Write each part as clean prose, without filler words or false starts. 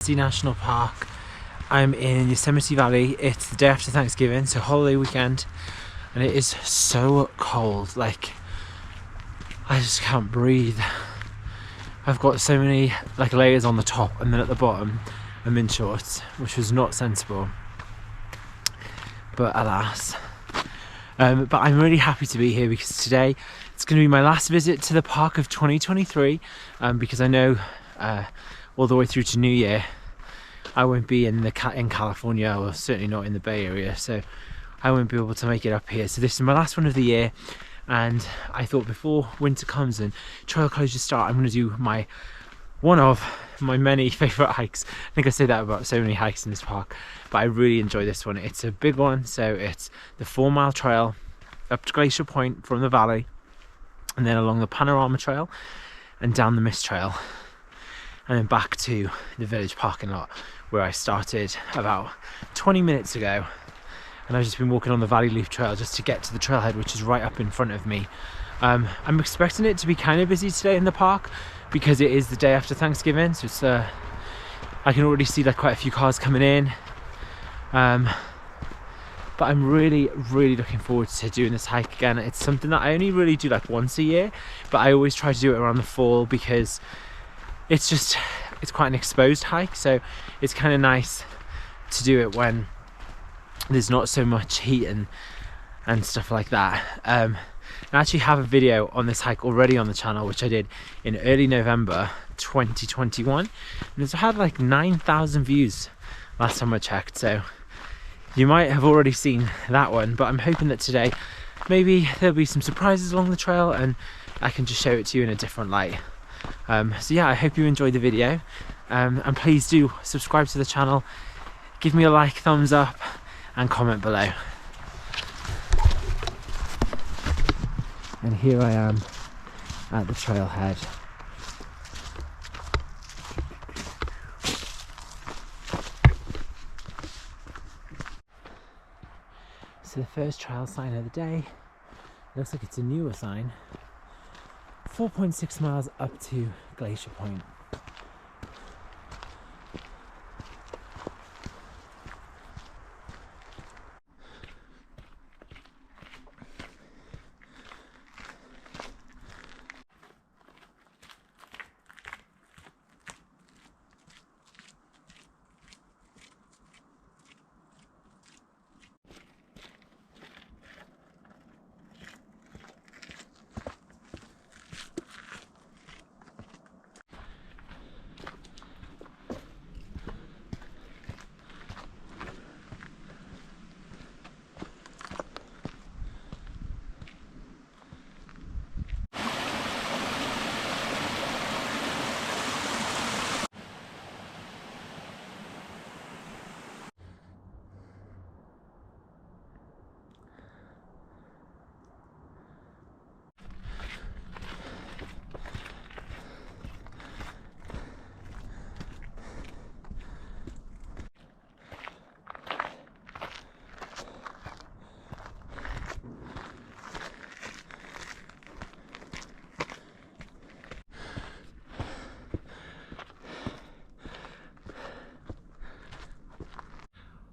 National Park. I'm in Yosemite Valley. It's the day after Thanksgiving, so holiday weekend, and it is so cold. Like, I just can't breathe. I've got so many like layers on the top, and then at the bottom I'm in shorts, which was not sensible, but alas. But I'm really happy to be here because today it's going to be my last visit to the park of 2023, because I know all the way through to New Year I won't be in California, or certainly not in the Bay Area, so I won't be able to make it up here. So this is my last one of the year, and I thought before winter comes and trail closures start, I'm going to do one of my many favourite hikes. I think I say that about so many hikes in this park, but I really enjoy this one. It's a big one, so it's the 4-mile trail up to Glacier Point from the valley, and then along the Panorama Trail and down the Mist Trail, and then back to the village parking lot where I started about 20 minutes ago. And I've just been walking on the Valley Loop Trail just to get to the trailhead, which is right up in front of me. I'm expecting it to be kind of busy today in the park because it is the day after Thanksgiving, so it's I can already see like quite a few cars coming in. But I'm really looking forward to doing this hike again. It's something that I only really do like once a year, but I always try to do it around the fall because it's quite an exposed hike, so it's kind of nice to do it when there's not so much heat and stuff like that. I actually have a video on this hike already on the channel, which I did in early November 2021, and it's had like 9,000 views last time I checked, so you might have already seen that one. But I'm hoping that today maybe there'll be some surprises along the trail and I can just show it to you in a different light. So yeah, I hope you enjoyed the video, and please do subscribe to the channel, give me a like, thumbs up, and comment below. And here I am at the trailhead. So the first trail sign of the day, looks like it's a newer sign. 4.6 miles up to Glacier Point.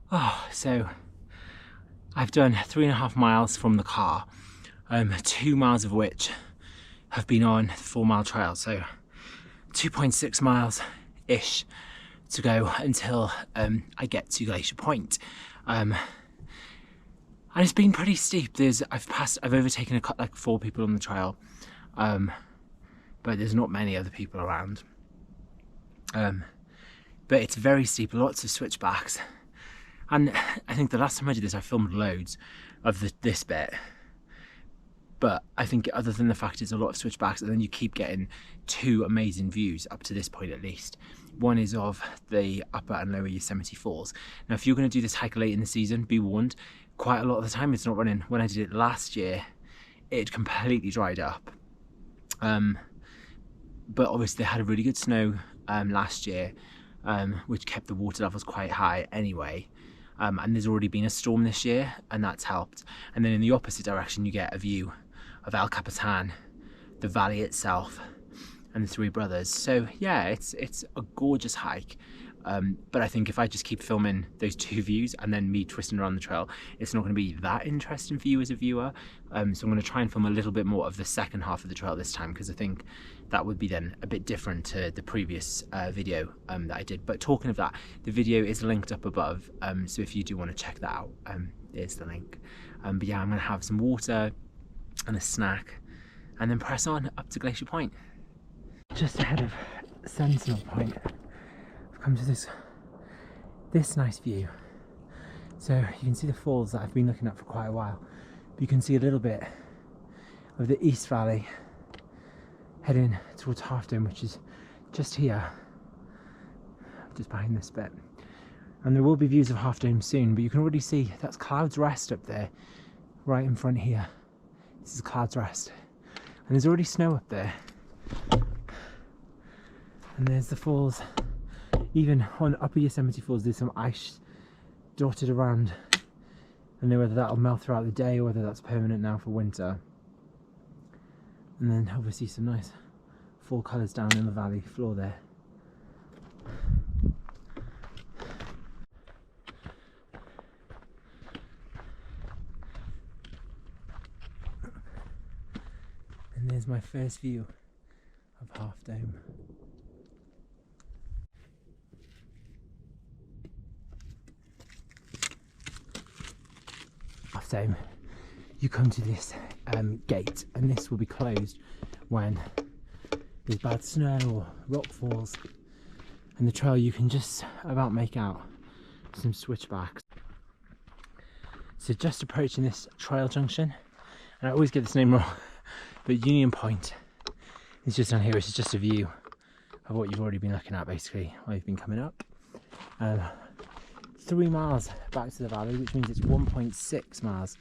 Oh, so I've done 3.5 miles from the car, 2 miles of which have been on the 4-mile trail, so 2.6 miles ish to go until I get to Glacier Point. And it's been pretty steep. I've overtaken like 4 people on the trail, but there's not many other people around. But it's very steep, lots of switchbacks. And I think the last time I did this, I filmed loads of this bit. But I think other than the fact it's a lot of switchbacks, and then you keep getting 2 amazing views up to this point at least. One is of the upper and lower Yosemite Falls. Now, if you're going to do this hike late in the season, be warned, quite a lot of the time it's not running. When I did it last year, it completely dried up. But obviously they had a really good snow last year, which kept the water levels quite high anyway. And there's already been a storm this year, and that's helped. And then in the opposite direction, you get a view of El Capitan, the valley itself, and the Three Brothers. So yeah, it's a gorgeous hike. but I think if I just keep filming those two views and then me twisting around the trail, it's not going to be that interesting for you as a viewer. So I'm going to try and film a little bit more of the second half of the trail this time, because I think that would be then a bit different to the previous video that I did. But talking of that, the video is linked up above, so if you do want to check that out, there's the link. But yeah, I'm going to have some water and a snack and then press on up to Glacier Point. Just ahead of Sentinel Point, I've come to this nice view. So you can see the falls that I've been looking at for quite a while. But you can see a little bit of the East Valley heading towards Half Dome, which is just here, just behind this bit. And there will be views of Half Dome soon, but you can already see that's Cloud's Rest up there, right in front here. This is Cloud's Rest. And there's already snow up there. And there's the falls. Even on Upper Yosemite Falls, there's some ice dotted around. I don't know whether that'll melt throughout the day or whether that's permanent now for winter. And then obviously some nice fall colours down in the valley floor there. And there's my first view of Half Dome. Half Dome, you come to this gate, and this will be closed when there's bad snow or rock falls, and the trail you can just about make out some switchbacks. So just approaching this trail junction, and I always get this name wrong, but Union Point is just down here, which is just a view of what you've already been looking at basically while you've been coming up. 3 miles back to the valley, which means it's 1.6 miles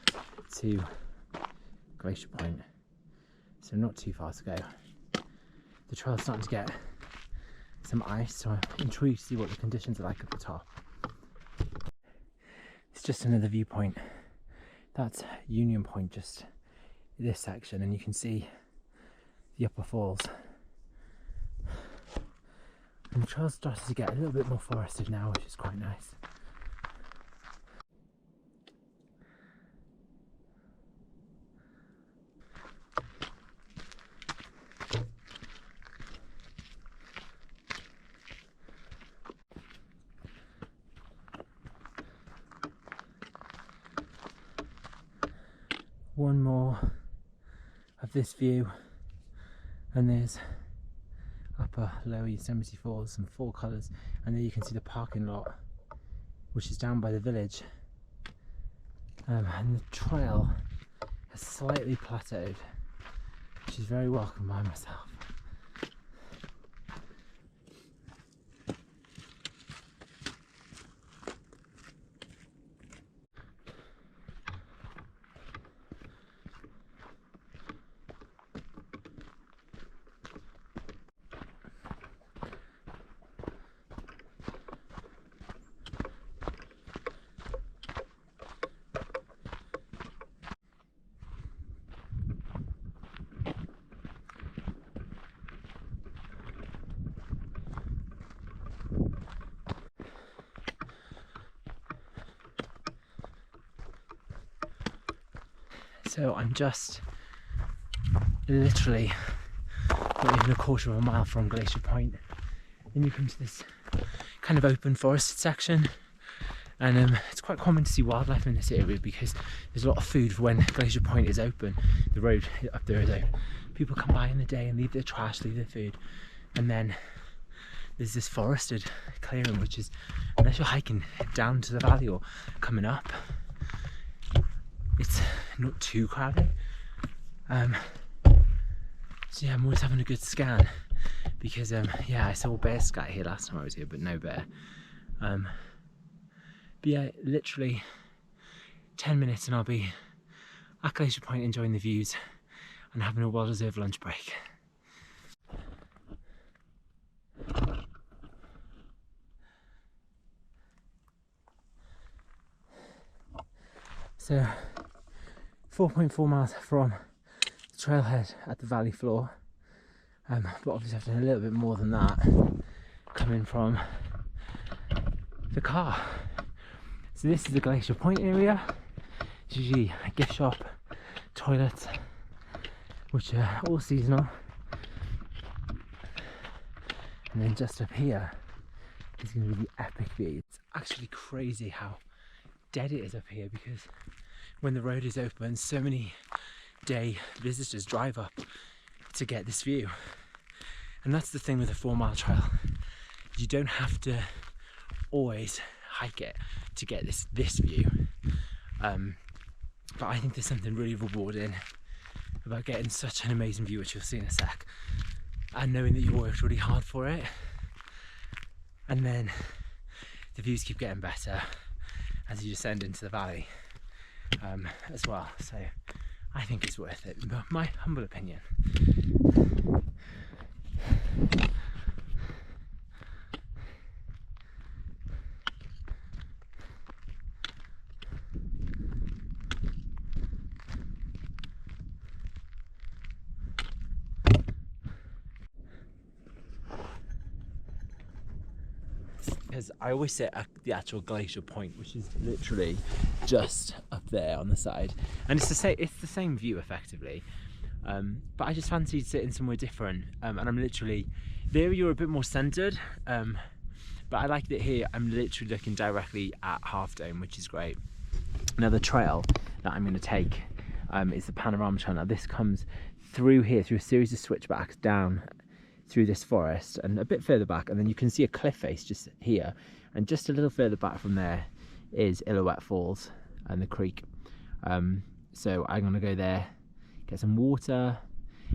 to Glacier Point, so not too far to go. The trail's starting to get some ice, so I'm intrigued to see what the conditions are like at the top. It's just another viewpoint. That's Union Point, just this section, and you can see the upper falls. And the trail's starting to get a little bit more forested now, which is quite nice. One more of this view, and there's Upper Lower Yosemite Falls, some fall colours, and there you can see the parking lot, which is down by the village. And the trail has slightly plateaued, which is very welcome by myself. So I'm just literally not even a quarter of a mile from Glacier Point, and you come to this kind of open forested section, and it's quite common to see wildlife in this area because there's a lot of food when Glacier Point is open. The road up there is open. People come by in the day and leave their trash, leave their food, and then there's this forested clearing, which is, unless you're hiking down to the valley or coming up, it's not too crowded. So yeah, I'm always having a good scan because yeah, I saw a bear scat here last time I was here, but no bear. But yeah, literally 10 minutes and I'll be at Glacier Point enjoying the views and having a well-deserved lunch break. So 4.4 miles from the trailhead at the valley floor, but obviously I've done a little bit more than that, coming from the car. So this is the Glacier Point area. It's usually a gift shop, toilets, which are all seasonal. And then just up here is going to be the epic view. It's actually crazy how dead it is up here, because when the road is open, so many day visitors drive up to get this view. And that's the thing with a 4-mile trail. You don't have to always hike it to get this view. But I think there's something really rewarding about getting such an amazing view, which you'll see in a sec, and knowing that you worked really hard for it. And then the views keep getting better as you descend into the valley as well. So I think it's worth it, but my humble opinion. Because I always sit at the actual Glacier Point, which is literally just up there on the side, and it's the same view effectively. But I just fancied sitting somewhere different, and I'm literally there. You're a bit more centered, but I like that here. I'm literally looking directly at Half Dome, which is great. Now the trail that I'm going to take is the Panorama Trail. Now this comes through here, through a series of switchbacks down through this forest and a bit further back, and then you can see a cliff face just here, and just a little further back from there is Illilouette Falls and the creek. So I'm going to go there, get some water,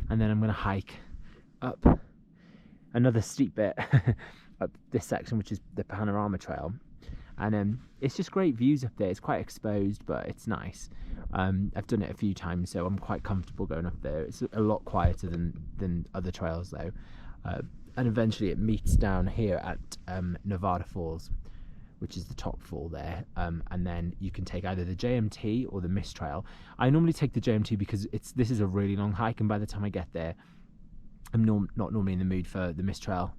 and then I'm going to hike up another steep bit up this section, which is the Panorama Trail. And it's just great views up there. It's quite exposed, but it's nice. I've done it a few times, so I'm quite comfortable going up there. It's a lot quieter than other trails though. And eventually it meets down here at Nevada Falls, which is the top fall there. And then you can take either the JMT or the Mist Trail. I normally take the JMT because this is a really long hike, and by the time I get there, I'm not normally in the mood for the Mist Trail.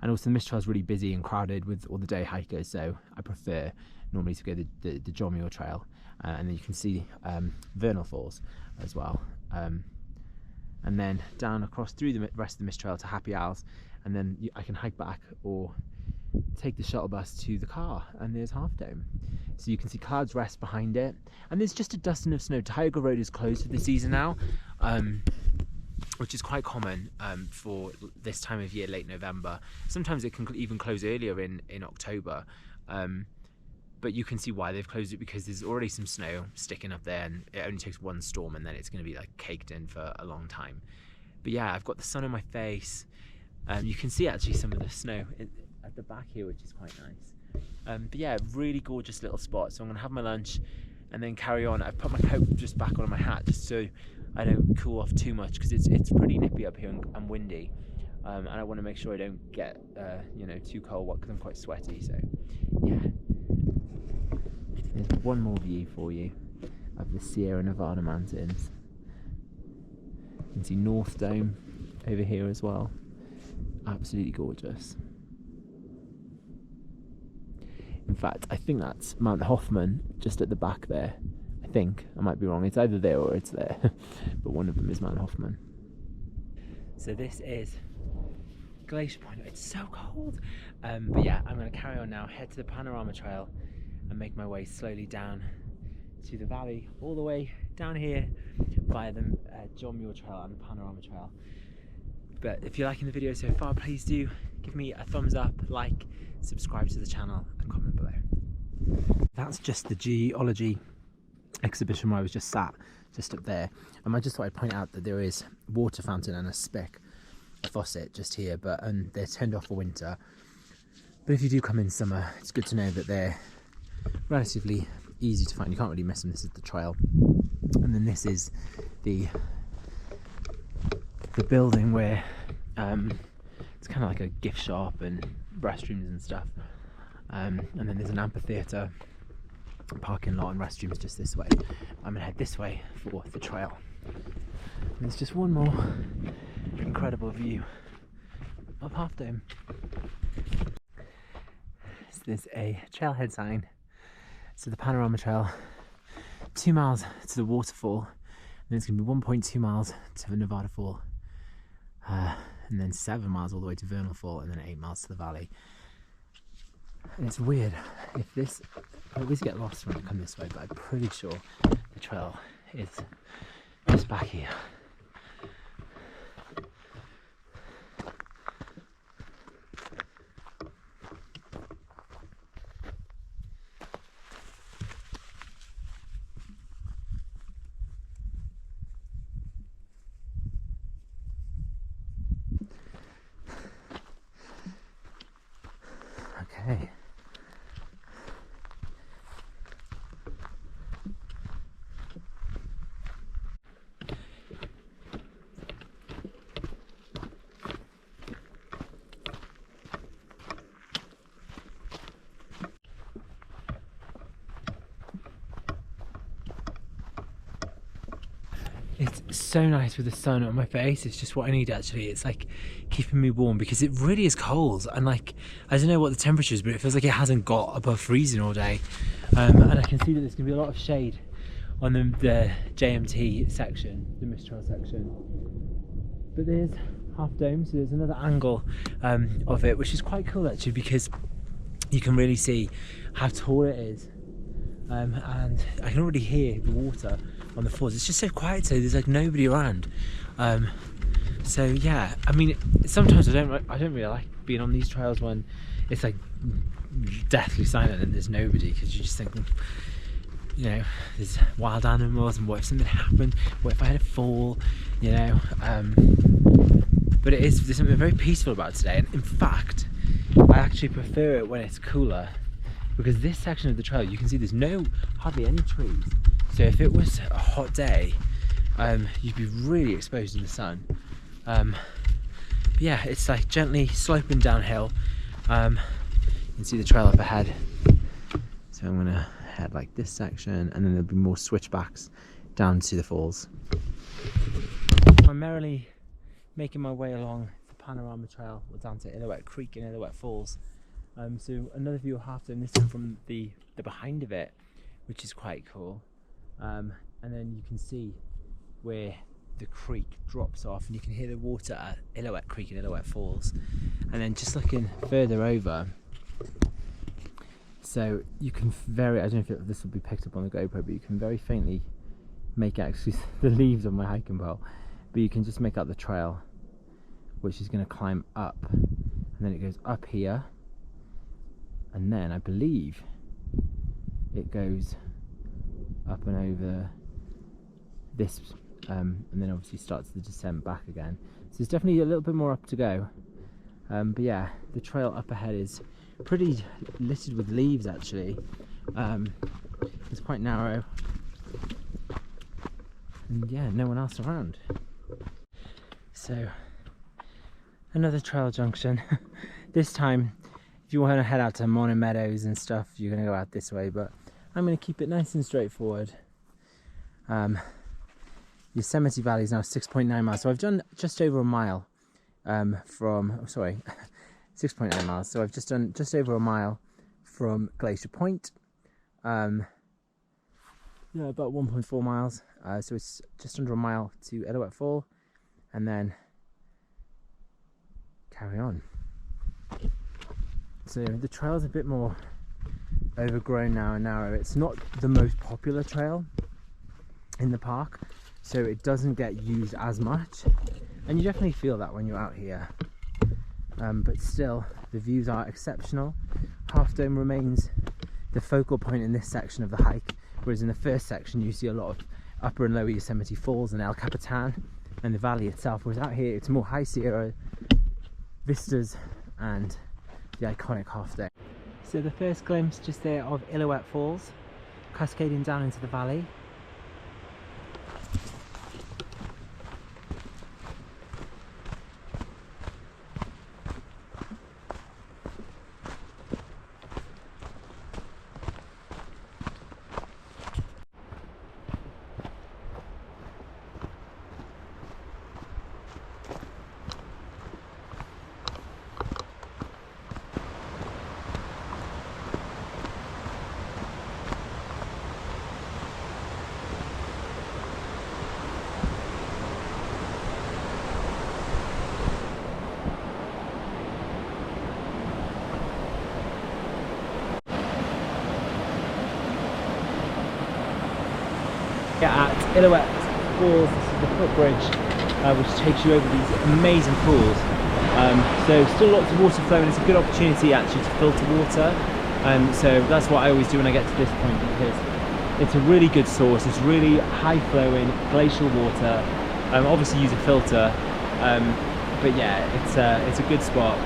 And also the Mist Trail is really busy and crowded with all the day hikers, so I prefer normally to go the Muir Trail. And then you can see Vernal Falls as well. And then down across through the rest of the Mist Trail to Happy Owls, and then I can hike back or take the shuttle bus to the car, and there's Half Dome. So you can see Clouds Rest behind it, and there's just a dusting of snow. Tiger Road is closed for the season now, which is quite common for this time of year, late November. Sometimes it can even close earlier in October, but you can see why they've closed it, because there's already some snow sticking up there, and it only takes one storm and then it's going to be like caked in for a long time. But yeah, I've got the sun on my face. You can see actually some of the snow at the back here, which is quite nice. But yeah, really gorgeous little spot. So I'm gonna have my lunch and then carry on. I've put my coat just back on my hat just so I don't cool off too much, because it's pretty nippy up here and windy, and I want to make sure I don't get too cold because I'm quite sweaty. So yeah, there's one more view for you of the Sierra Nevada mountains. You can see North Dome over here as well. Absolutely gorgeous. In fact, I think that's Mount Hoffman just at the back there. I think, I might be wrong, it's either there or it's there, but one of them is Mount Hoffman. So this is Glacier Point. It's so cold, but yeah, I'm going to carry on now, head to the Panorama Trail and make my way slowly down to the valley, all the way down here via the Muir Trail and the Panorama Trail. But if you're liking the video so far, please do give me a thumbs up, like, subscribe to the channel and comment below. That's just the geology exhibition where I was just sat, just up there. And I just thought I'd point out that there is a water fountain and a faucet just here, but they're turned off for winter. But if you do come in summer, it's good to know that they're relatively easy to find. You can't really miss them. This is the trail, and then this is the building where it's kind of like a gift shop and restrooms and stuff, and then there's an amphitheatre, parking lot and restrooms just this way. I'm gonna head this way for the trail. And there's just one more incredible view of Half Dome. So there's a trailhead sign. So the Panorama Trail, 2 miles to the waterfall, and it's going to be 1.2 miles to the Nevada Fall, and then 7 miles all the way to Vernal Fall, and then 8 miles to the valley. And it's weird, I always get lost when I come this way, but I'm pretty sure the trail is just back here. Okay. It's so nice with the sun on my face. It's just what I need actually. It's like keeping me warm because it really is cold, and like I don't know what the temperature is, but it feels like it hasn't got above freezing all day. And I can see that there's going to be a lot of shade on the JMT section, the Mist Trail section. But there's Half Dome, so there's another angle of it, which is quite cool actually, because you can really see how tall it is. And I can already hear the water on the falls. It's just so quiet today, there's like nobody around. So yeah, I mean, sometimes I don't really like being on these trails when it's like deathly silent and there's nobody, because you just think, you know, there's wild animals, and what if something happened, what if I had a fall, you know. But there's something very peaceful about today, and in fact I actually prefer it when it's cooler, because this section of the trail, you can see there's hardly any trees. So if it was a hot day, you'd be really exposed in the sun. But yeah, it's like gently sloping downhill. You can see the trail up ahead. So I'm gonna head like this section, and then there'll be more switchbacks down to the falls. Primarily making my way along the Panorama Trail down to Illilouette Creek and Illilouette Falls. So another view of Half Dome, this time from the behind of it, which is quite cool. And then you can see where the creek drops off, and you can hear the water at Illilouette Creek and Illilouette Falls. And then just looking further over, so you can I don't know if this will be picked up on the GoPro, but you can very faintly make out, excuse the leaves on my hiking pole, but you can just make out the trail, which is going to climb up, and then it goes up here, and then I believe it goes up and over this, and then obviously starts the descent back again. So there's definitely a little bit more up to go, but yeah, the trail up ahead is pretty littered with leaves actually. It's quite narrow, and yeah, no one else around. So another trail junction. This time, if you want to head out to Morning Meadows and stuff, you're going to go out this way, but I'm going to keep it nice and straightforward. Yosemite Valley is now 6.9 miles, so I've done just over a mile 6.9 miles, so I've just done just over a mile from Glacier Point. About 1.4 miles, so it's just under a mile to Illilouette Fall, and then carry on. So the trail's a bit more overgrown now and narrow. It's not the most popular trail in the park, so it doesn't get used as much, and you definitely feel that when you're out here. But still, the views are exceptional. Half Dome remains the focal point in this section of the hike, whereas in the first section you see a lot of upper and lower Yosemite Falls and El Capitan and the valley itself, whereas out here it's more High Sierra vistas and the iconic Half Dome. So the first glimpse just there of Illilouette Falls cascading down into the valley. Illilouette Falls. This is the footbridge which takes you over these amazing pools. So still lots of water flowing. It's a good opportunity actually to filter water. So that's what I always do when I get to this point, because it's a really good source. It's really high flowing glacial water. Obviously use a filter, but yeah, it's a good spot,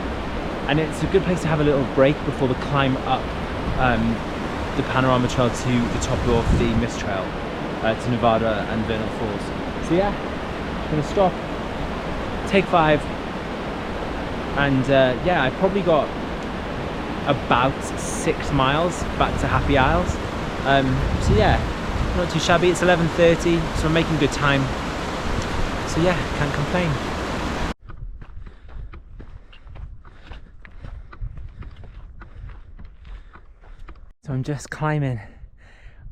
and it's a good place to have a little break before the climb up the Panorama Trail to the top of the Mist Trail to Nevada and Vernal Falls. So yeah, I'm gonna stop, take 5, and yeah, I probably got about 6 miles back to Happy Isles. So yeah, not too shabby. It's 11:30, so I'm making good time. So yeah, can't complain. So I'm just climbing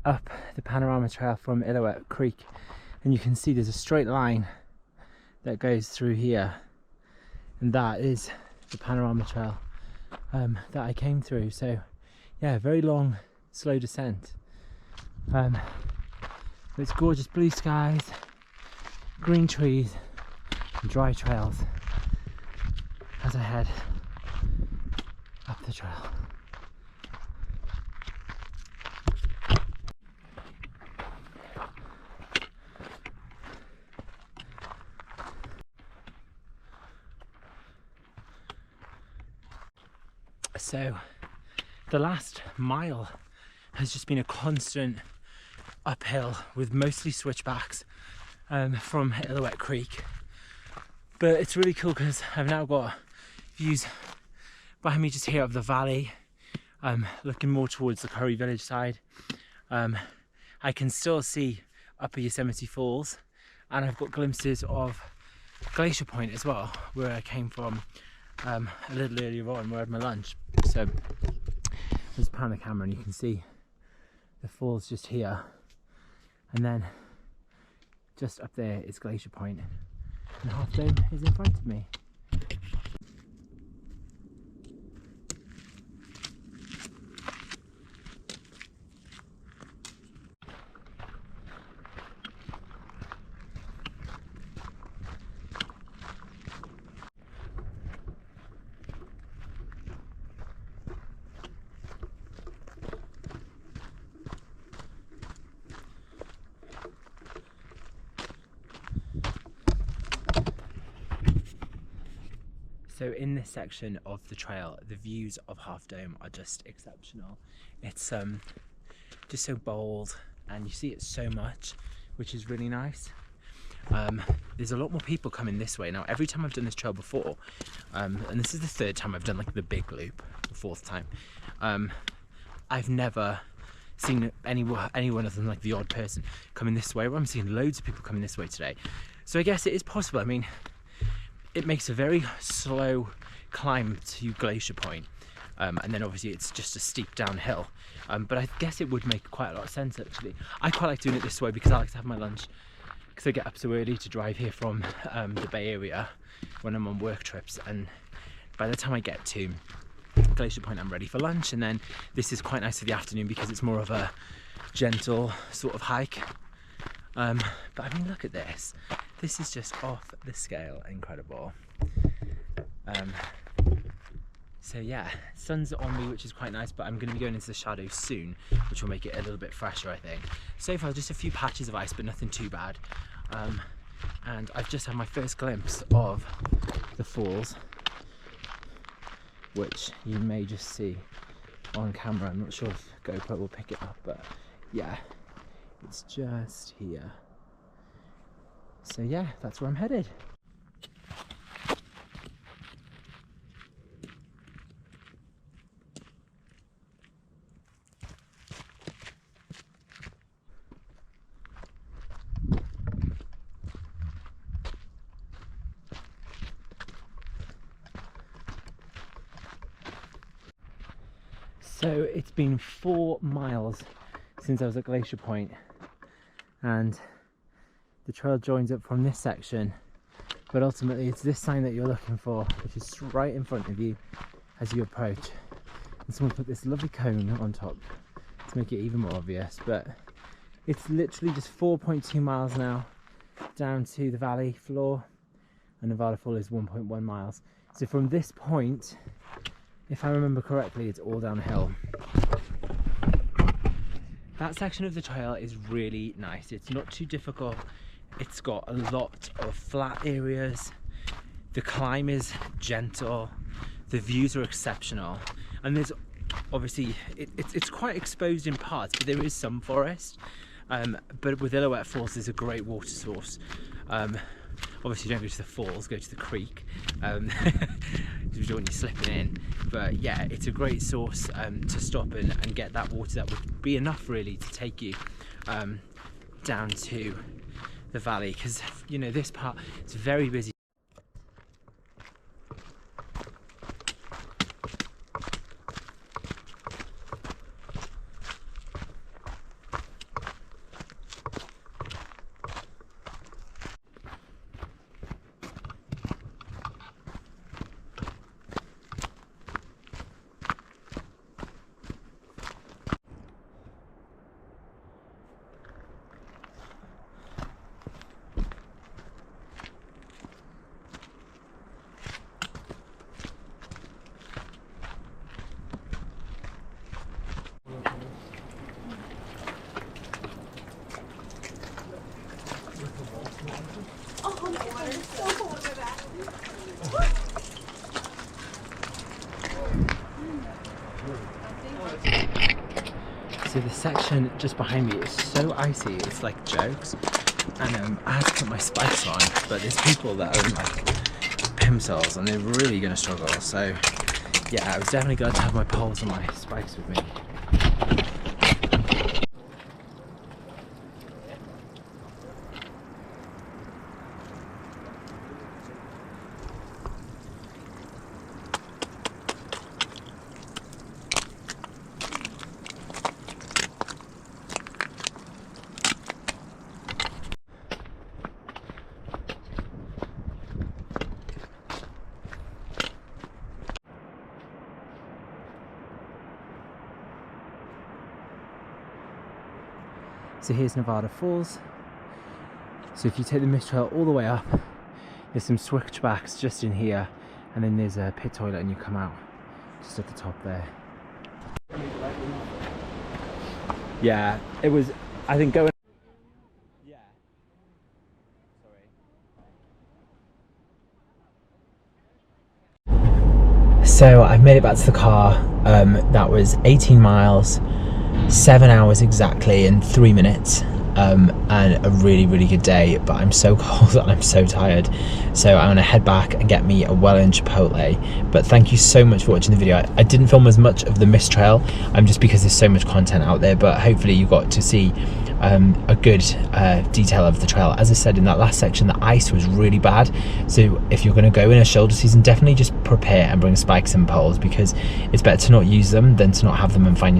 up the Panorama Trail from Illilouette Creek, and you can see there's a straight line that goes through here, and that is the Panorama Trail that I came through. So yeah, very long, slow descent. It's gorgeous blue skies, green trees, and dry trails as I head up the trail. So the last mile has just been a constant uphill with mostly switchbacks from Illilouette Creek, but it's really cool because I've now got views behind me just here of the valley, looking more towards the Curry Village side. I can still see Upper Yosemite Falls, and I've got glimpses of Glacier Point as well, where I came from a little earlier on, where I had my lunch. So let's pan the camera and you can see the falls just here, and then just up there is Glacier Point, and Half Dome is in front of me. So in this section of the trail, the views of Half Dome are just exceptional. It's just so bold, and you see it so much, which is really nice. There's a lot more people coming this way now. Every time I've done this trail before, and this is the 3rd time I've done like the big loop, the 4th time, I've never seen anyone other than like the odd person coming this way, where I'm seeing loads of people coming this way today. So I guess it is possible. I mean, it makes a very slow climb to Glacier Point, and then obviously it's just a steep downhill, but I guess it would make quite a lot of sense actually. I quite like doing it this way because I like to have my lunch, because I get up so early to drive here from the Bay Area when I'm on work trips, and by the time I get to Glacier Point I'm ready for lunch, and then this is quite nice for the afternoon because it's more of a gentle sort of hike. But I mean, look at this. This is just off the scale incredible. So yeah, sun's on me, which is quite nice, but I'm going to be going into the shadows soon, which will make it a little bit fresher, I think. So far just a few patches of ice, but nothing too bad. And I've just had my first glimpse of the falls, which you may just see on camera. I'm not sure if GoPro will pick it up, but yeah, it's just here. So yeah, that's where I'm headed. So it's been 4 miles since I was at Glacier Point, and the trail joins up from this section, but ultimately it's this sign that you're looking for, which is right in front of you as you approach. And someone put this lovely cone on top to make it even more obvious, but It's literally just 4.2 miles now down to the valley floor, and Nevada Fall is 1.1 miles. So from this point, if I remember correctly, it's all downhill. That section of the trail is really nice. It's not too difficult. It's got a lot of flat areas. The climb is gentle. The views are exceptional. And there's obviously, it's quite exposed in parts, but there is some forest. But with Illilouette Falls, there's a great water source. Obviously don't go to the falls, go to the creek. You don't want you slipping in. But yeah, it's a great source to stop and get that water that would be enough really to take you down to the valley, because you know this part is very busy. So the section just behind me is so icy, it's like jokes, and I had to put my spikes on, but there's people that are in like pimsoles and they're really going to struggle. So yeah, I was definitely going to have my poles and my spikes with me. So here's Nevada Falls. So if you take the Mist Trail all the way up, there's some switchbacks just in here, and then there's a pit toilet and you come out just at the top there. Yeah, it was, I think going... Yeah. Sorry. So I've made it back to the car. That was 18 miles. 7 hours exactly and 3 minutes, and a really good day, but I'm so cold and I'm so tired, so I'm gonna head back and get me a well-earned Chipotle. But thank you so much for watching the video. I didn't film as much of the Mist Trail just because there's so much content out there, but hopefully you got to see a good detail of the trail. As I said in that last section, the ice was really bad, so if you're going to go in a shoulder season, definitely just prepare and bring spikes and poles, because it's better to not use them than to not have them and find